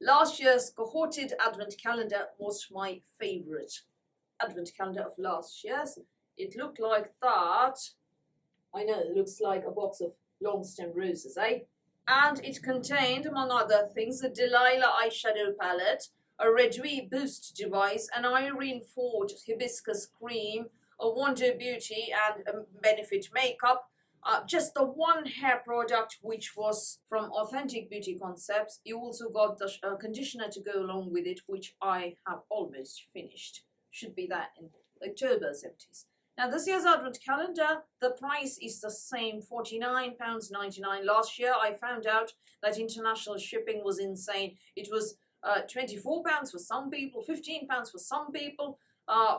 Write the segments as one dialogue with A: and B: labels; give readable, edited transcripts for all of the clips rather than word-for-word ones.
A: Last year's Cohorted advent calendar was my favorite advent calendar of last year's. It looked like that. I know, it looks like a box of long stem roses, eh? And it contained, among other things, a Delilah eyeshadow palette, a Redouis boost device, an Irene Ford hibiscus cream, a Wonder Beauty and a Benefit makeup, just the one hair product which was from Authentic Beauty Concepts. You also got the conditioner to go along with it, which I have almost finished. Should be that in October 70s. Now this year's advent calendar, the price is the same, £49.99. Last year I found out that international shipping was insane. It was £24 for some people, £15 for some people,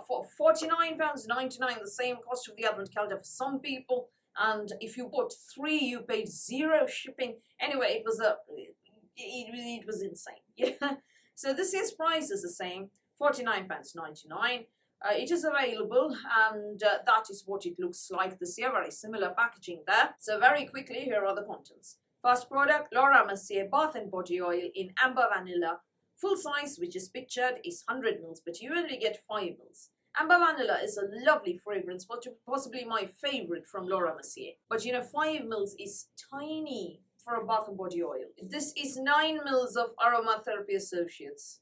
A: for £49.99, the same cost of the advent calendar for some people. And if you bought 3, you paid 0 shipping. Anyway, it was insane. Yeah. So this year's price is the same, £49.99. It is available, and that is what it looks like this year. Very similar packaging there. So very quickly, here are the contents. First product, Laura Mercier Bath and Body Oil in Amber Vanilla. Full size, which is pictured, is 100 ml, but you only get 5 ml. Amber Vanilla is a lovely fragrance, but possibly my favorite from Laura Mercier. But you know, 5 ml is tiny for a bath and body oil. This is 9 ml of Aromatherapy Associates.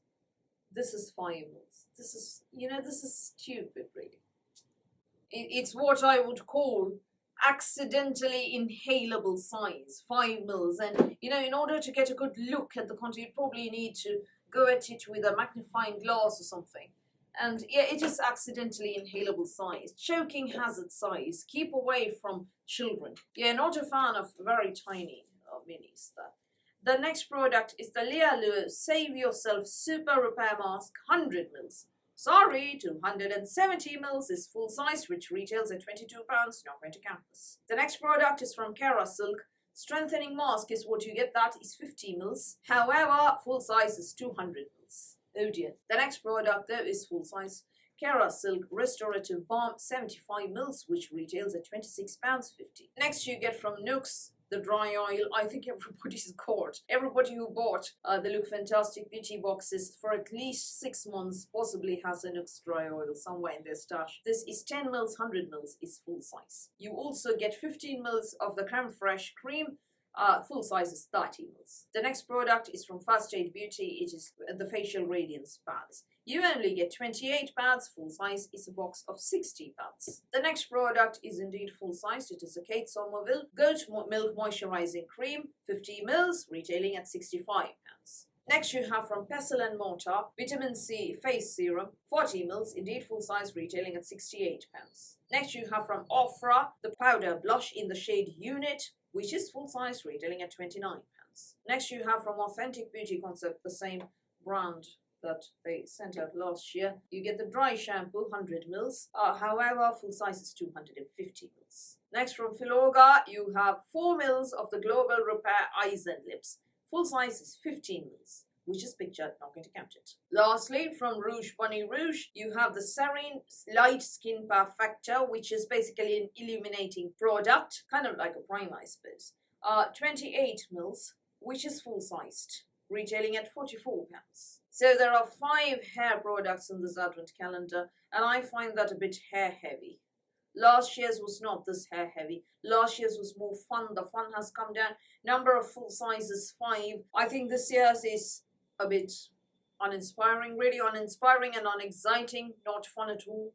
A: This is 5 ml. This is, you know, this is stupid, really. It's what I would call accidentally inhalable size, 5 ml. And, you know, in order to get a good look at the content, you probably need to go at it with a magnifying glass or something. And yeah, it is accidentally inhalable size, choking hazard size. Keep away from children. Yeah, not a fan of very tiny minis there. The next product is the Lialu Save Yourself Super Repair Mask 100 ml. Sorry, 270 ml is full size, which retails at £22. Not going to count this. The next product is from Kera Silk. Strengthening mask is what you get, that is 50 ml. However, full size is 200 ml. Oh dear. The next product though is full size. Kera Silk Restorative Balm 75 ml, which retails at £26.50. Next you get from Nooks the dry oil. I think everybody's got. Everybody who bought the Look Fantastic beauty boxes for at least 6 months possibly has a Nooks dry oil somewhere in their stash. This is 10 ml, 100 ml is full size. You also get 15 ml of the Creme Fraiche cream. Full size is 30 ml. The next product is from First Aid Beauty. It is the Facial Radiance Pads. You only get 28 pads. Full size is a box of 60 pads. The next product is indeed full size. It is a Kate Somerville Goat Milk Moisturizing Cream, 50 ml, retailing at £65. Next you have from Pestle and Mortar Vitamin C Face Serum, 40 ml, indeed full size, retailing at £68. Next you have from Ofra the Powder Blush in the shade Unit, which is full size, retailing at £29. Next you have from Authentic Beauty Concept, the same brand that they sent out last year. You get the dry shampoo, 100 ml. However, full size is 250 ml. Next from Filorga, you have 4 ml of the Global Repair Eyes and Lips. Full size is 15 ml, which is pictured, not going to count it. Lastly, from Rouge Bunny Rouge, you have the Serene Light Skin Perfector, which is basically an illuminating product, kind of like a primer, I suppose. 28 ml, which is full-sized, retailing at £44. So there are 5 hair products in this advent calendar, and I find that a bit hair-heavy. Last year's was not this hair-heavy. Last year's was more fun. The fun has come down. Number of full sizes 5. I think this year's is a bit uninspiring, really uninspiring and unexciting, not fun at all.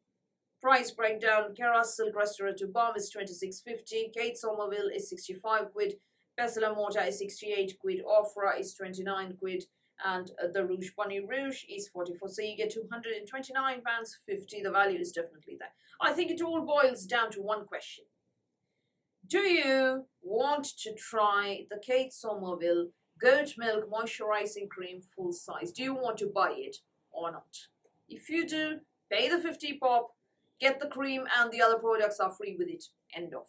A: Price breakdown: Kera Silk Restorative Balm is £26.50, Kate Somerville is £65, Pestle and Mortar is £68, Ofra is £29, and the Rouge Bunny Rouge is £44. So you get £229.50. The value is definitely there. I think it all boils down to one question. Do you want to try the Kate Somerville Goat Milk Moisturizing Cream full size? Do you want to buy it or not? If you do, pay the 50 pop, get the cream, and the other products are free with it. End of.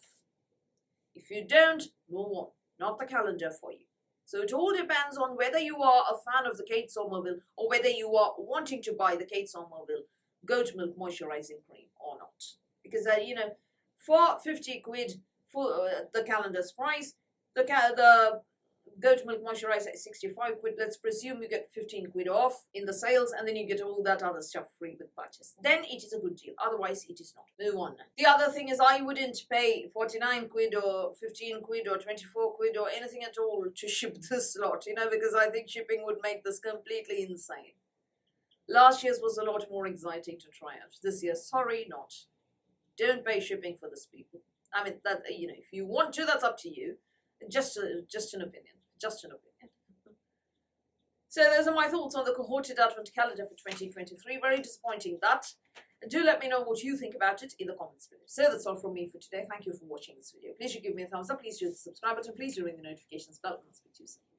A: If you don't, move on. Not the calendar for you. So it all depends on whether you are a fan of the Kate Somerville or whether you are wanting to buy the Kate Somerville Goat Milk Moisturizing Cream or not. Because, you know, for £50 for the calendar's price, the goat milk moisturizer is 65 quid. Let's presume you get 15 quid off in the sales, and then you get all that other stuff free with purchase. Then it is a good deal. Otherwise, it is not. Move on. The other thing is, I wouldn't pay 49 quid or 15 quid or 24 quid or anything at all to ship this lot, you know, because I think shipping would make this completely insane. Last year's was a lot more exciting to try out. This year, sorry, not. Don't pay shipping for this, people. I mean, that, you know, if you want to, that's up to you. Just an opinion. Just an opinion. So those are my thoughts on the Cohorted Advent Calendar for 2023. Very disappointing that. Do let me know what you think about it in the comments below. So that's all from me for today. Thank you for watching this video. Please do give me a thumbs up. Please do the subscribe button. Please do ring the notifications bell. And I'll speak to you soon.